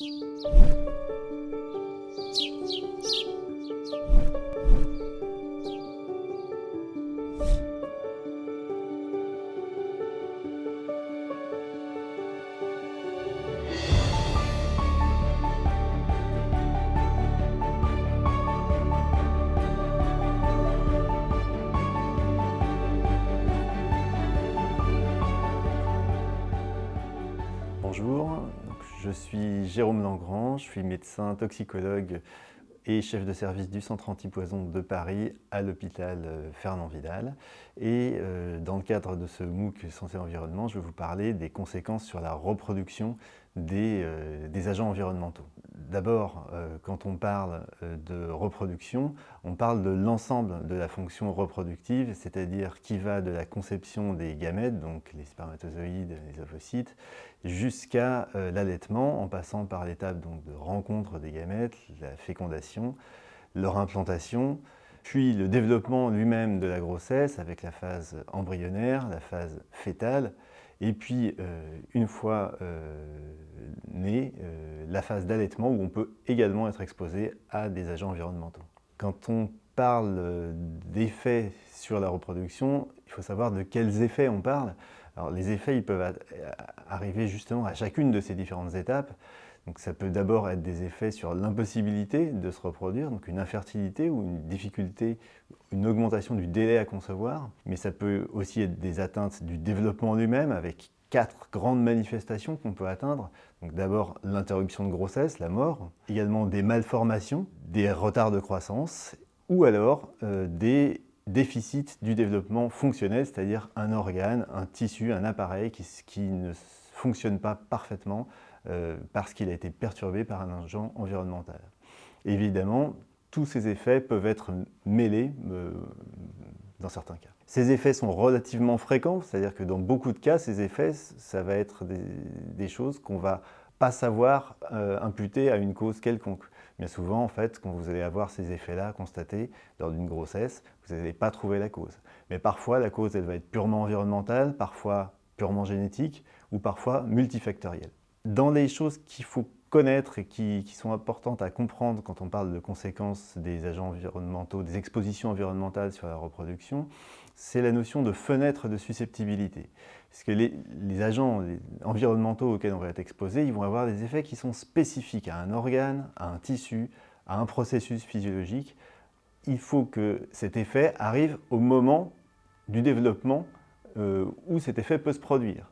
Bonjour, je suis Jérôme Langrand, je suis médecin toxicologue et chef de service du centre antipoison de Paris à l'hôpital Fernand Vidal. Et dans le cadre de ce MOOC Santé Environnement, je vais vous parler des conséquences sur la reproduction des agents environnementaux. D'abord, quand on parle de reproduction, on parle de l'ensemble de la fonction reproductive, c'est-à-dire qui va de la conception des gamètes, donc les spermatozoïdes, les ovocytes, jusqu'à l'allaitement, en passant par l'étape de rencontre des gamètes, la fécondation, leur implantation, puis le développement lui-même de la grossesse avec la phase embryonnaire, la phase fœtale, et puis une fois né, la phase d'allaitement où on peut également être exposé à des agents environnementaux. Quand on parle d'effets sur la reproduction, il faut savoir de quels effets on parle. Alors, les effets ils peuvent arriver justement à chacune de ces différentes étapes. Donc, ça peut d'abord être des effets sur l'impossibilité de se reproduire, donc une infertilité ou une difficulté, une augmentation du délai à concevoir. Mais ça peut aussi être des atteintes du développement lui-même avec 4 grandes manifestations qu'on peut atteindre. Donc d'abord l'interruption de grossesse, la mort, également des malformations, des retards de croissance ou alors des déficits du développement fonctionnel, c'est-à-dire un organe, un tissu, un appareil qui ne fonctionne pas parfaitement parce qu'il a été perturbé par un agent environnemental. Évidemment, tous ces effets peuvent être mêlés dans certains cas. Ces effets sont relativement fréquents, c'est-à-dire que dans beaucoup de cas, ces effets, ça va être des choses qu'on ne va pas savoir imputer à une cause quelconque. Bien souvent, en fait, quand vous allez avoir ces effets-là constatés lors d'une grossesse, vous n'allez pas trouver la cause. Mais parfois, la cause, elle va être purement environnementale, parfois purement génétique, ou parfois multifactorielle. Dans les choses qu'il faut connaître et qui sont importantes à comprendre quand on parle de conséquences des agents environnementaux, des expositions environnementales sur la reproduction, c'est la notion de fenêtre de susceptibilité. Parce que les agents environnementaux auxquels on va être exposé, ils vont avoir des effets qui sont spécifiques à un organe, à un tissu, à un processus physiologique. Il faut que cet effet arrive au moment du développement où cet effet peut se produire.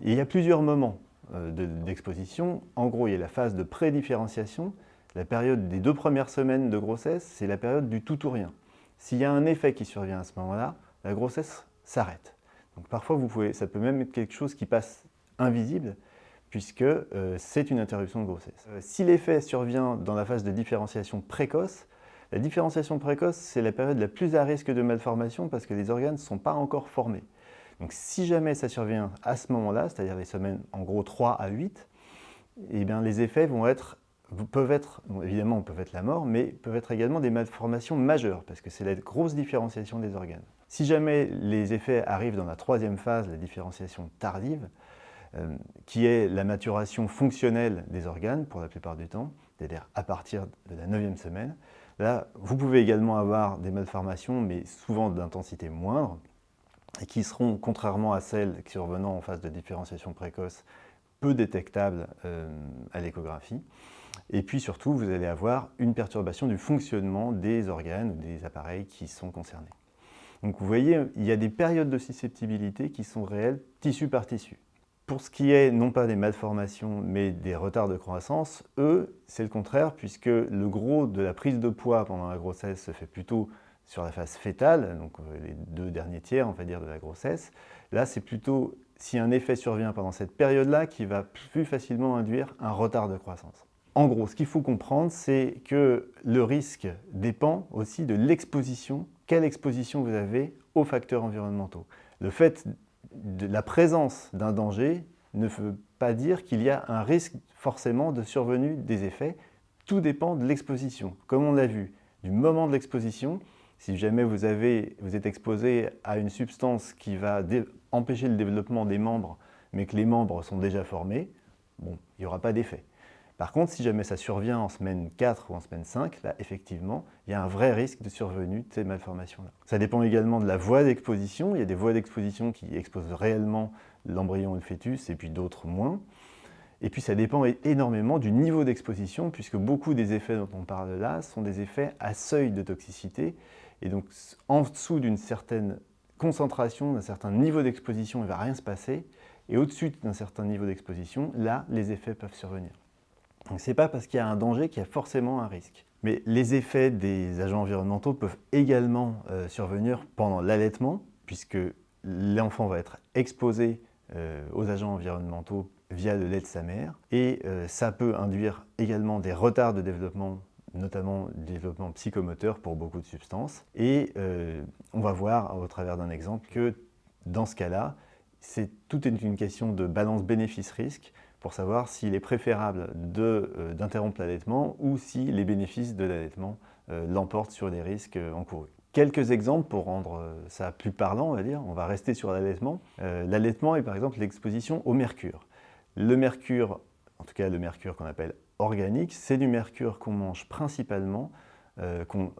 Et il y a plusieurs moments d'exposition. En gros, il y a la phase de prédifférenciation. La période des 2 premières semaines de grossesse, c'est la période du tout ou rien. S'il y a un effet qui survient à ce moment-là, la grossesse s'arrête. Donc parfois, ça peut même être quelque chose qui passe invisible, puisque c'est une interruption de grossesse. Si l'effet survient dans la phase de différenciation précoce, la différenciation précoce, c'est la période la plus à risque de malformation parce que les organes ne sont pas encore formés. Donc si jamais ça survient à ce moment-là, c'est-à-dire les semaines en gros 3 à 8, eh bien, les effets peuvent être, évidemment peuvent être la mort, mais peuvent être également des malformations majeures, parce que c'est la grosse différenciation des organes. Si jamais les effets arrivent dans la 3e phase, la différenciation tardive, qui est la maturation fonctionnelle des organes pour la plupart du temps, c'est-à-dire à partir de la 9e semaine, là, vous pouvez également avoir des malformations, mais souvent d'intensité moindre, et qui seront, contrairement à celles survenant en phase de différenciation précoce, peu détectables à l'échographie. Et puis surtout, vous allez avoir une perturbation du fonctionnement des organes ou des appareils qui sont concernés. Donc vous voyez, il y a des périodes de susceptibilité qui sont réelles, tissu par tissu. Pour ce qui est non pas des malformations, mais des retards de croissance, eux, c'est le contraire, puisque le gros de la prise de poids pendant la grossesse se fait plutôt sur la phase fœtale, donc les 2 derniers tiers, on va dire, de la grossesse. Là, c'est plutôt si un effet survient pendant cette période-là qui va plus facilement induire un retard de croissance. En gros, ce qu'il faut comprendre, c'est que le risque dépend aussi de l'exposition. Quelle exposition vous avez aux facteurs environnementaux? Le fait de la présence d'un danger ne veut pas dire qu'il y a un risque forcément de survenue des effets. Tout dépend de l'exposition. Comme on l'a vu, du moment de l'exposition, si jamais vous êtes exposé à une substance qui va empêcher le développement des membres, mais que les membres sont déjà formés, bon, il n'y aura pas d'effet. Par contre, si jamais ça survient en semaine 4 ou en semaine 5, là, effectivement, il y a un vrai risque de survenue de ces malformations-là. Ça dépend également de la voie d'exposition. Il y a des voies d'exposition qui exposent réellement l'embryon et le fœtus, et puis d'autres moins. Et puis ça dépend énormément du niveau d'exposition, puisque beaucoup des effets dont on parle là sont des effets à seuil de toxicité. Et donc, en dessous d'une certaine concentration, d'un certain niveau d'exposition, il ne va rien se passer. Et au-dessus d'un certain niveau d'exposition, là, les effets peuvent survenir. Donc ce n'est pas parce qu'il y a un danger qu'il y a forcément un risque. Mais les effets des agents environnementaux peuvent également survenir pendant l'allaitement, puisque l'enfant va être exposé aux agents environnementaux via le lait de sa mère. Et ça peut induire également des retards de développement, notamment développement psychomoteur pour beaucoup de substances. Et on va voir au travers d'un exemple que dans ce cas-là, tout est une question de balance bénéfice-risque pour savoir s'il est préférable d'interrompre l'allaitement ou si les bénéfices de l'allaitement l'emportent sur les risques encourus. Quelques exemples pour rendre ça plus parlant, on va dire. On va rester sur l'allaitement. L'allaitement est par exemple l'exposition au mercure. Le mercure, en tout cas le mercure qu'on appelle organique, c'est du mercure qu'on mange principalement,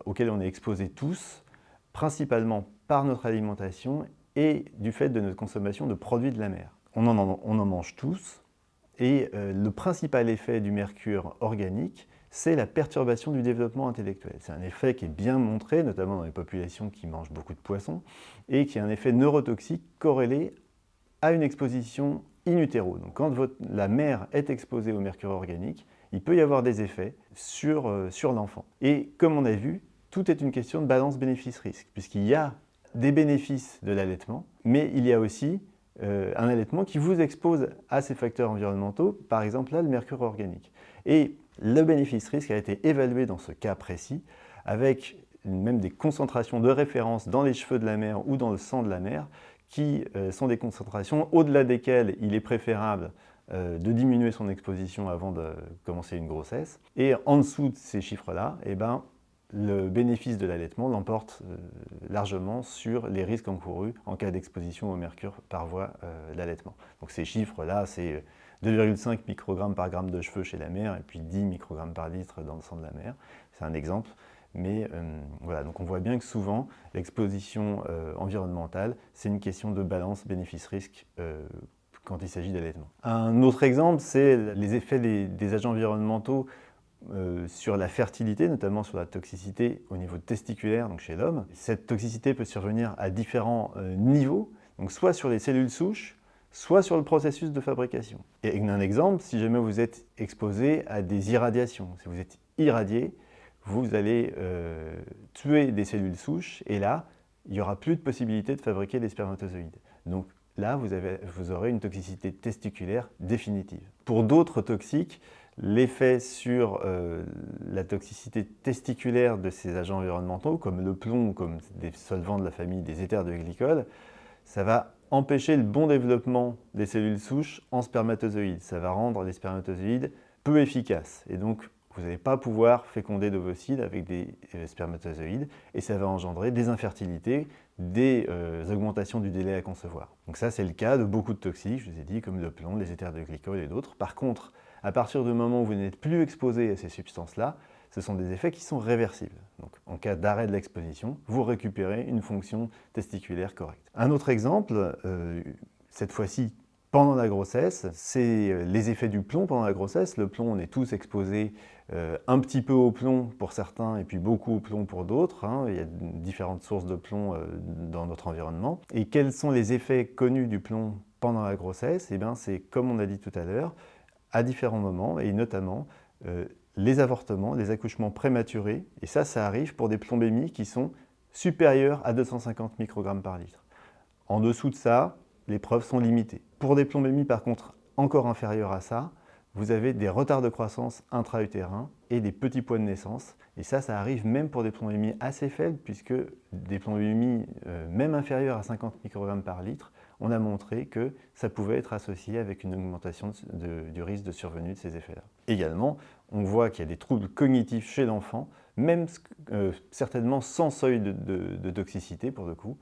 auquel on est exposé tous, principalement par notre alimentation et du fait de notre consommation de produits de la mer. On en mange tous, et le principal effet du mercure organique, c'est la perturbation du développement intellectuel. C'est un effet qui est bien montré, notamment dans les populations qui mangent beaucoup de poissons, et qui a un effet neurotoxique corrélé à une exposition in utero. Donc quand la mère est exposée au mercure organique, il peut y avoir des effets sur l'enfant. Et comme on a vu, tout est une question de balance bénéfice-risque, puisqu'il y a des bénéfices de l'allaitement, mais il y a aussi un allaitement qui vous expose à ces facteurs environnementaux, par exemple là le mercure organique. Et le bénéfice-risque a été évalué dans ce cas précis, avec même des concentrations de référence dans les cheveux de la mère ou dans le sang de la mère, qui sont des concentrations au-delà desquelles il est préférable de diminuer son exposition avant de commencer une grossesse. Et en dessous de ces chiffres-là, eh ben, le bénéfice de l'allaitement l'emporte largement sur les risques encourus en cas d'exposition au mercure par voie d'allaitement. Donc ces chiffres-là, c'est 2,5 microgrammes par gramme de cheveux chez la mère et puis 10 microgrammes par litre dans le sang de la mère. C'est un exemple. Mais voilà, donc on voit bien que souvent, l'exposition environnementale, c'est une question de balance bénéfice-risque quand il s'agit d'allaitement. Un autre exemple, c'est les effets des agents environnementaux sur la fertilité, notamment sur la toxicité au niveau testiculaire, donc chez l'homme. Cette toxicité peut survenir à différents niveaux, donc soit sur les cellules souches, soit sur le processus de fabrication. Et un exemple, si jamais vous êtes exposé à des irradiations, si vous êtes irradié, vous allez tuer des cellules souches et là, il n'y aura plus de possibilité de fabriquer des spermatozoïdes. Donc là, vous aurez une toxicité testiculaire définitive. Pour d'autres toxiques, l'effet sur la toxicité testiculaire de ces agents environnementaux, comme le plomb, comme des solvants de la famille des éthers de glycol, ça va empêcher le bon développement des cellules souches en spermatozoïdes. Ça va rendre les spermatozoïdes peu efficaces. Et donc, vous n'allez pas pouvoir féconder d'ovocytes avec des spermatozoïdes et ça va engendrer des infertilités, des augmentations du délai à concevoir. Donc ça, c'est le cas de beaucoup de toxiques, je vous ai dit, comme le plomb, les éthers de glycol et d'autres. Par contre, à partir du moment où vous n'êtes plus exposé à ces substances-là, ce sont des effets qui sont réversibles. Donc, en cas d'arrêt de l'exposition, vous récupérez une fonction testiculaire correcte. Un autre exemple, cette fois-ci pendant la grossesse, c'est les effets du plomb pendant la grossesse. Le plomb, on est tous exposés un petit peu au plomb pour certains et puis beaucoup au plomb pour d'autres. Il y a différentes sources de plomb dans notre environnement. Et quels sont les effets connus du plomb pendant la grossesse? Eh bien, c'est comme on a dit tout à l'heure, à différents moments, et notamment les avortements, les accouchements prématurés, et ça arrive pour des plombémies qui sont supérieures à 250 microgrammes par litre. En dessous de ça, les preuves sont limitées. Pour des plombémies, par contre, encore inférieures à ça, vous avez des retards de croissance intra-utérins et des petits poids de naissance. Et ça arrive même pour des plombémies assez faibles, puisque des plombémies même inférieures à 50 microgrammes par litre, on a montré que ça pouvait être associé avec une augmentation du risque de survenue de ces effets-là. Également, on voit qu'il y a des troubles cognitifs chez l'enfant, même certainement sans seuil de toxicité pour le coup,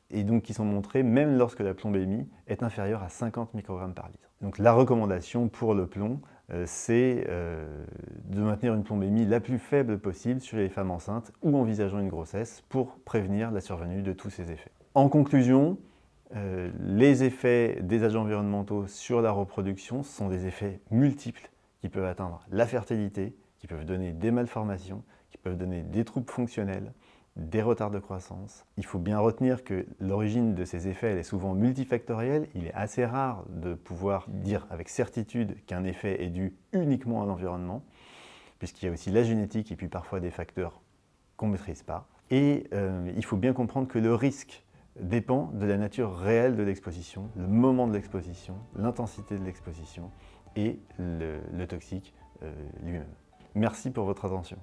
et donc qui sont montrés même lorsque la plombémie est inférieure à 50 microgrammes par litre. Donc la recommandation pour le plomb c'est de maintenir une plombémie la plus faible possible sur les femmes enceintes ou envisageant une grossesse pour prévenir la survenue de tous ces effets. En conclusion, les effets des agents environnementaux sur la reproduction sont des effets multiples qui peuvent atteindre la fertilité, qui peuvent donner des malformations, qui peuvent donner des troubles fonctionnels, des retards de croissance. Il faut bien retenir que l'origine de ces effets elle est souvent multifactorielle. Il est assez rare de pouvoir dire avec certitude qu'un effet est dû uniquement à l'environnement, puisqu'il y a aussi la génétique et puis parfois des facteurs qu'on ne maîtrise pas. Et il faut bien comprendre que le risque dépend de la nature réelle de l'exposition, le moment de l'exposition, l'intensité de l'exposition et le toxique lui-même. Merci pour votre attention.